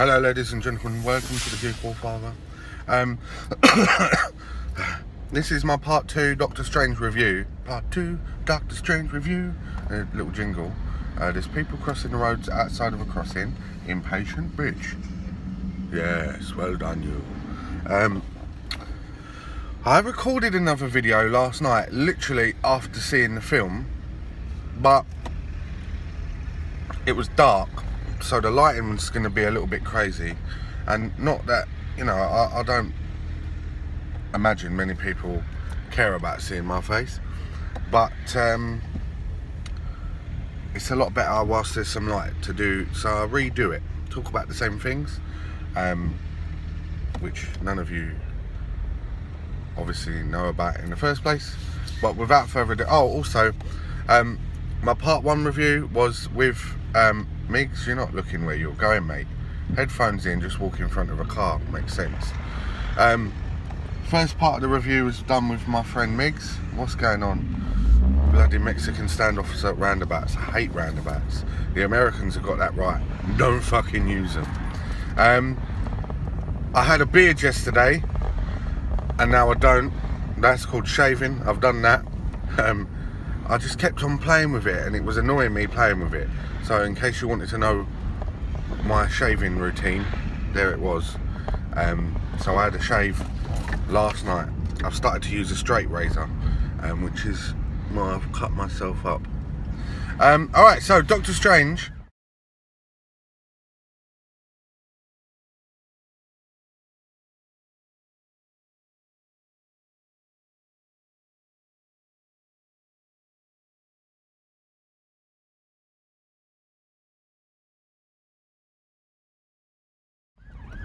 Hello ladies and gentlemen, welcome to the Geek Father. This is my part 2 Doctor Strange review. Part 2 Doctor Strange review. A little jingle. There's people crossing the roads outside of a crossing. Impatient bitch. Yes, well done you. I recorded another video last night, literally after seeing the film, but it was dark, so the lighting was going to be a little bit crazy. And not that, you know, I don't imagine many people care about seeing my face, but it's a lot better whilst there's some light to do, so I redo it, talk about the same things, which none of you obviously know about in the first place. But without further ado, also my part 1 review was with Migs. You're not looking where you're going, mate. Headphones in, just walk in front of a car, makes sense. First part of the review was done with my friend Migs. What's going on? Bloody Mexican standoffs at roundabouts. I hate roundabouts. The Americans have got that right. Don't fucking use them. I had a beard yesterday, and now I don't. That's called shaving. I've done that. I just kept on playing with it, and it was annoying me playing with it. So in case you wanted to know my shaving routine, there it was. So I had a shave last night. I've started to use a straight razor, which is why I've cut myself up. Alright, so Doctor Strange.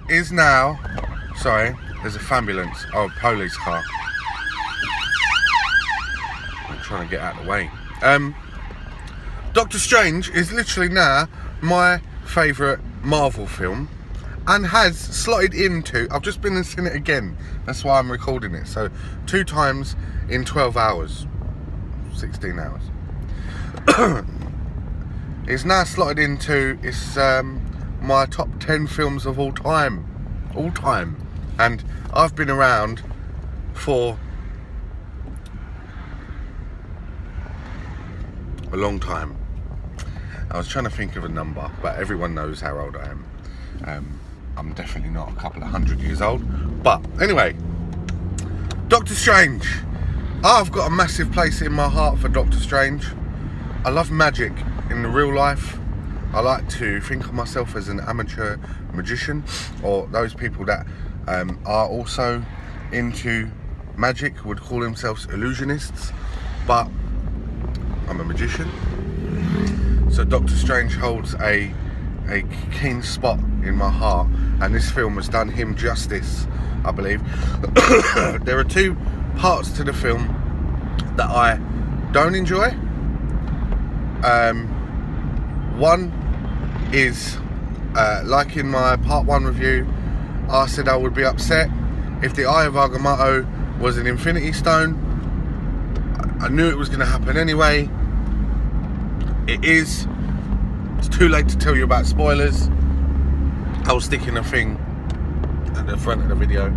Is now, sorry, there's a ambulance, police car. I'm trying to get out of the way. Doctor Strange is literally now my favourite Marvel film, and has slotted into, I've just been and seen it again, that's why I'm recording it, so 2 times in 12 hours, 16 hours. It's now slotted into, it's my top 10 films of all time, and I've been around for a long time. I was trying to think of a number, but everyone knows how old I am. I'm definitely not a couple of 100 years old, but anyway, Doctor Strange. I've got a massive place in my heart for Doctor Strange. I love magic in the real life. I like to think of myself as an amateur magician, or those people that are also into magic would call themselves illusionists, but I'm a magician. So Doctor Strange holds a keen spot in my heart, and this film has done him justice, I believe. There are 2 parts to the film that I don't enjoy. One is, like in my part 1 review, I said I would be upset if the Eye of Agamotto was an Infinity Stone. I knew it was going to happen anyway. It is. It's too late to tell you about spoilers. I'll stick in a thing at the front of the video.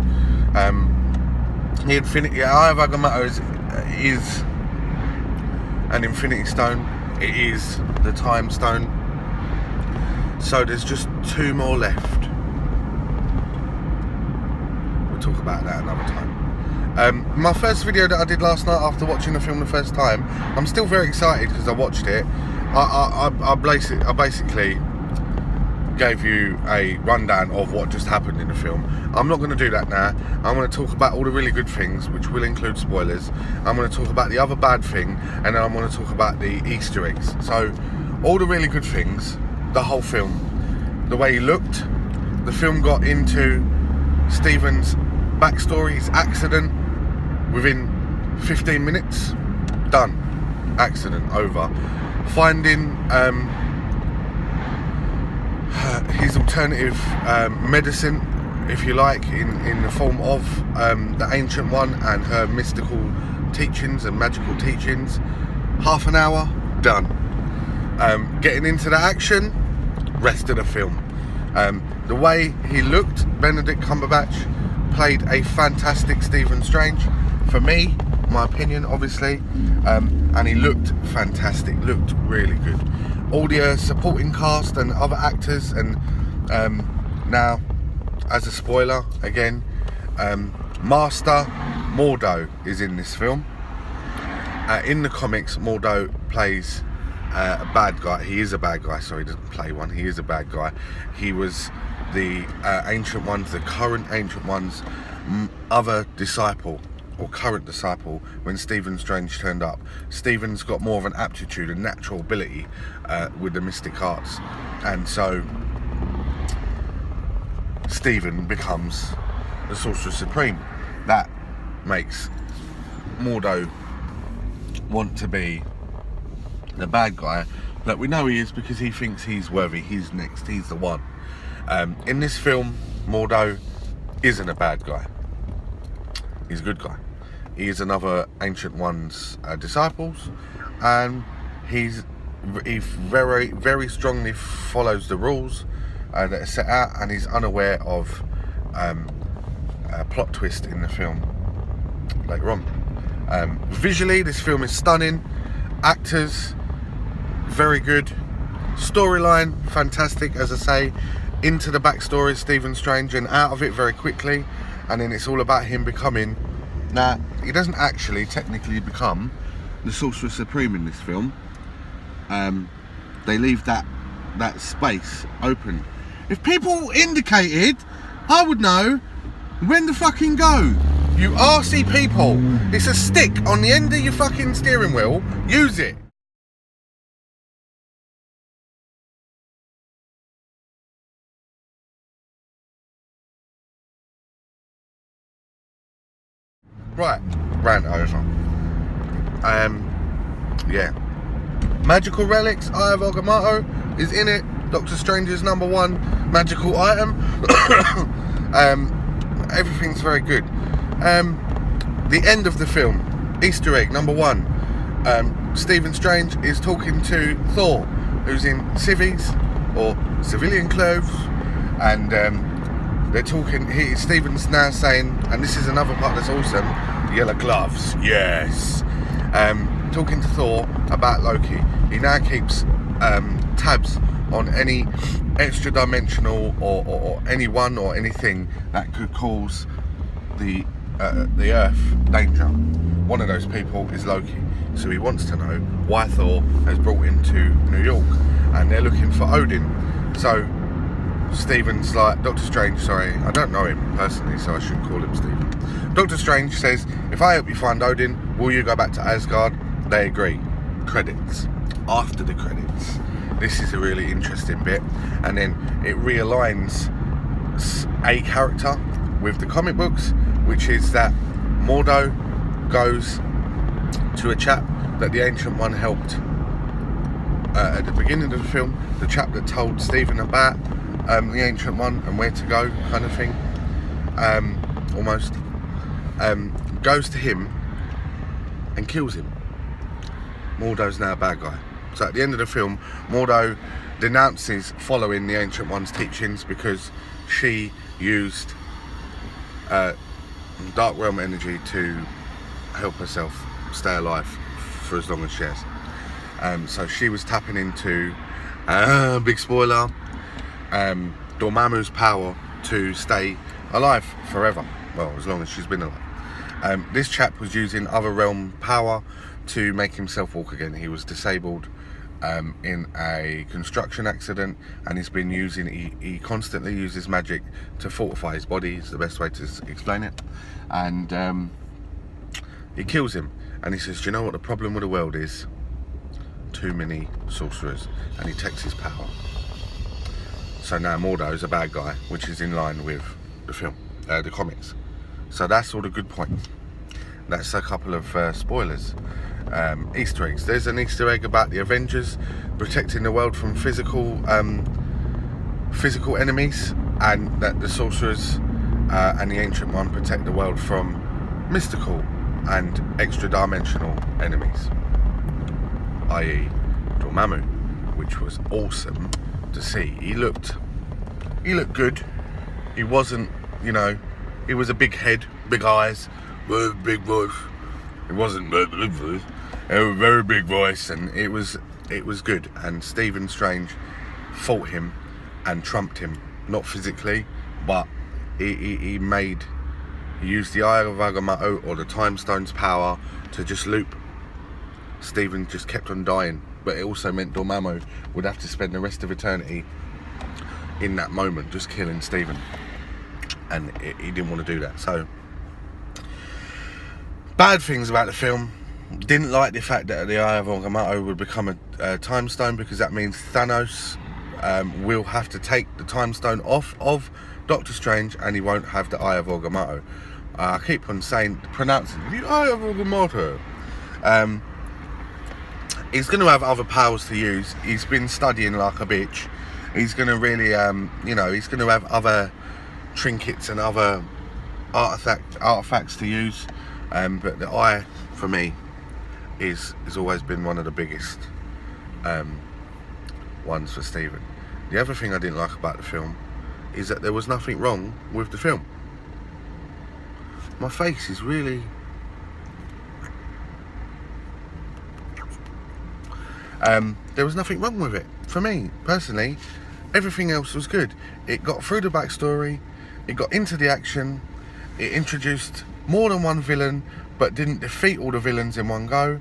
The Eye of Agamotto is an Infinity Stone. It is the Time Stone. So there's just 2 more left. We'll talk about that another time. My first video that I did last night after watching the film the first time, I'm still very excited because I watched it. I basically gave you a rundown of what just happened in the film. I'm not going to do that now. I'm going to talk about all the really good things, which will include spoilers. I'm going to talk about the other bad thing, and then I'm going to talk about the Easter eggs. So all the really good things, the whole film, the way he looked, the film got into Stephen's backstory, his accident, within 15 minutes, done, accident over. Finding his alternative medicine, if you like, in the form of the Ancient One and her mystical teachings and magical teachings. Half an hour, done. Getting into the action, rest of the film. The way he looked, Benedict Cumberbatch played a fantastic Stephen Strange, for me, my opinion, obviously, and he looked fantastic, looked really good. All the supporting cast and other actors, and now, as a spoiler, again, Master Mordo is in this film. In the comics, Mordo plays a bad guy. He is a bad guy, sorry, he doesn't play one, he is a bad guy. He was the Ancient Ones, the current Ancient Ones, other disciple, or current disciple, when Stephen Strange turned up. Stephen's got more of an aptitude, a natural ability with the mystic arts, and so Stephen becomes the Sorcerer Supreme. That makes Mordo want to be the bad guy that we know he is, because he thinks he's worthy, he's next, he's the one. In this film, Mordo isn't a bad guy, he's a good guy. He is another Ancient One's disciples, and he very, very strongly follows the rules that are set out, and he's unaware of a plot twist in the film later on. Visually, this film is stunning. Actors, very good. Storyline, fantastic, as I say. Into the backstory of Stephen Strange and out of it very quickly, and then it's all about him becoming... Now, he doesn't actually technically become the Sorcerer Supreme in this film. They leave that space open. If people indicated, I would know when to fucking go. You arsey people. It's a stick on the end of your fucking steering wheel. Use it. Right, rant over. Yeah. Magical relics, Eye of Agamotto is in it. Doctor Strange's #1 magical item. Everything's very good. The end of the film, Easter egg #1. Stephen Strange is talking to Thor, who's in civvies or civilian clothes, and they're talking. Stephen's now saying, and this is another part that's awesome, yellow gloves, yes. Talking to Thor about Loki. He now keeps tabs on any extra dimensional or anyone or anything that could cause the Earth danger. One of those people is Loki, so he wants to know why Thor has brought him to New York, and they're looking for Odin. So Stephen's like, Doctor Strange, sorry, I don't know him personally, so I shouldn't call him Stephen. Doctor Strange says, if I help you find Odin, will you go back to Asgard? They agree. Credits. After the credits, this is a really interesting bit, and then it realigns a character with the comic books, which is that Mordo goes to a chap that the Ancient One helped at the beginning of the film, the chap that told Stephen about the Ancient One and where to go, kind of thing, almost, goes to him and kills him. Mordo's now a bad guy. So at the end of the film, Mordo denounces following the Ancient One's teachings because she used Dark Realm energy to help herself stay alive for as long as she has. So she was tapping into, big spoiler, Dormammu's power to stay alive forever. Well, as long as she's been alive. This chap was using other realm power to make himself walk again. He was disabled in a construction accident, and he's been using, he constantly uses magic to fortify his body, is the best way to explain it. And he kills him, and he says, do you know what the problem with the world is? Too many sorcerers. And he takes his power. So now Mordo's a bad guy, which is in line with the film, the comics. So that's all the good points. That's a couple of spoilers. Easter eggs. There's an Easter egg about the Avengers protecting the world from physical enemies, and that the sorcerers and the Ancient One protect the world from mystical and extra-dimensional enemies, i.e. Dormammu, which was awesome to see. He looked he looked good. He wasn't, you know, he was a big head, big eyes, big voice. It wasn't big voice. It was a very big voice, and it was good. And Stephen Strange fought him and trumped him, not physically, but he used the Eye of Agamotto or the Time Stone's power to just loop. Stephen just kept on dying, but it also meant Dormammu would have to spend the rest of eternity in that moment just killing Stephen, and he didn't want to do that. So, bad things about the film. Didn't like the fact that the Eye of Agamotto would become a Time Stone, because that means Thanos will have to take the Time Stone off of Doctor Strange, and he won't have the Eye of Agamotto. I keep on pronouncing the Eye of Agamotto. He's going to have other powers to use. He's been studying like a bitch. He's going to really, he's going to have other trinkets and other artifacts to use. But the eye, for me, has always been one of the biggest ones for Stephen. The other thing I didn't like about the film is that there was nothing wrong with the film. My face is really... there was nothing wrong with it. For me, personally, everything else was good. It got through the backstory, it got into the action, it introduced more than one villain, but didn't defeat all the villains in one go.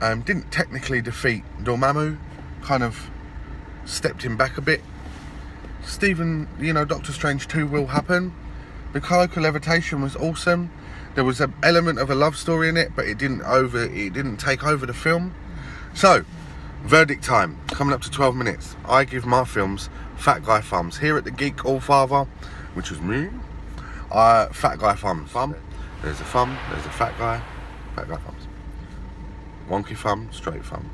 Didn't technically defeat Dormammu, kind of stepped him back a bit. Stephen, Doctor Strange 2 will happen. The cloak of levitation was awesome. There was an element of a love story in it, but it didn't take over the film. So, verdict time, coming up to 12 minutes. I give my films fat guy thumbs. Here at the Geek Allfather, which was me, fat guy thumbs. There's a thumb, there's a fat guy thumbs. Wonky thumb, straight thumb.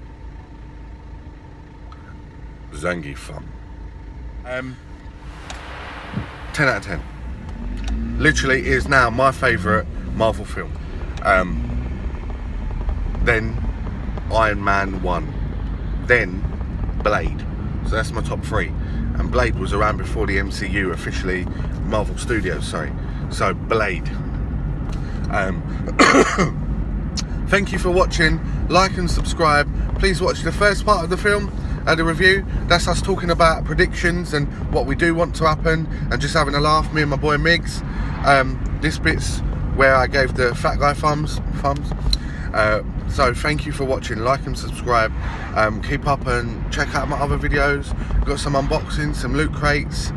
Zangy thumb. 10 out of 10. Literally is now my favourite Marvel film. Then Iron Man 1. Then Blade. So that's my top 3. And Blade was around before the MCU officially, Marvel Studios, sorry. So Blade. Thank you for watching. Like and subscribe. Please watch the first part of the film, the review. That's us talking about predictions and what we do want to happen, and just having a laugh, me and my boy Miggs. This bit's where I gave the fat guy thumbs. So thank you for watching. Like and subscribe. Keep up and check out my other videos. Got some unboxings, some loot crates,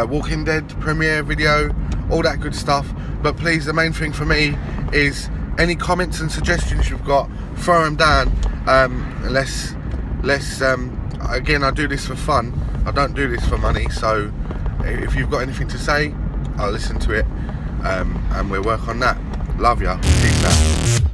Walking Dead premiere video, all that good stuff. But please, the main thing for me is any comments and suggestions you've got, throw them down. Again, I do this for fun. I don't do this for money. So if you've got anything to say, I'll listen to it, and we'll work on that. Love ya. Peace out.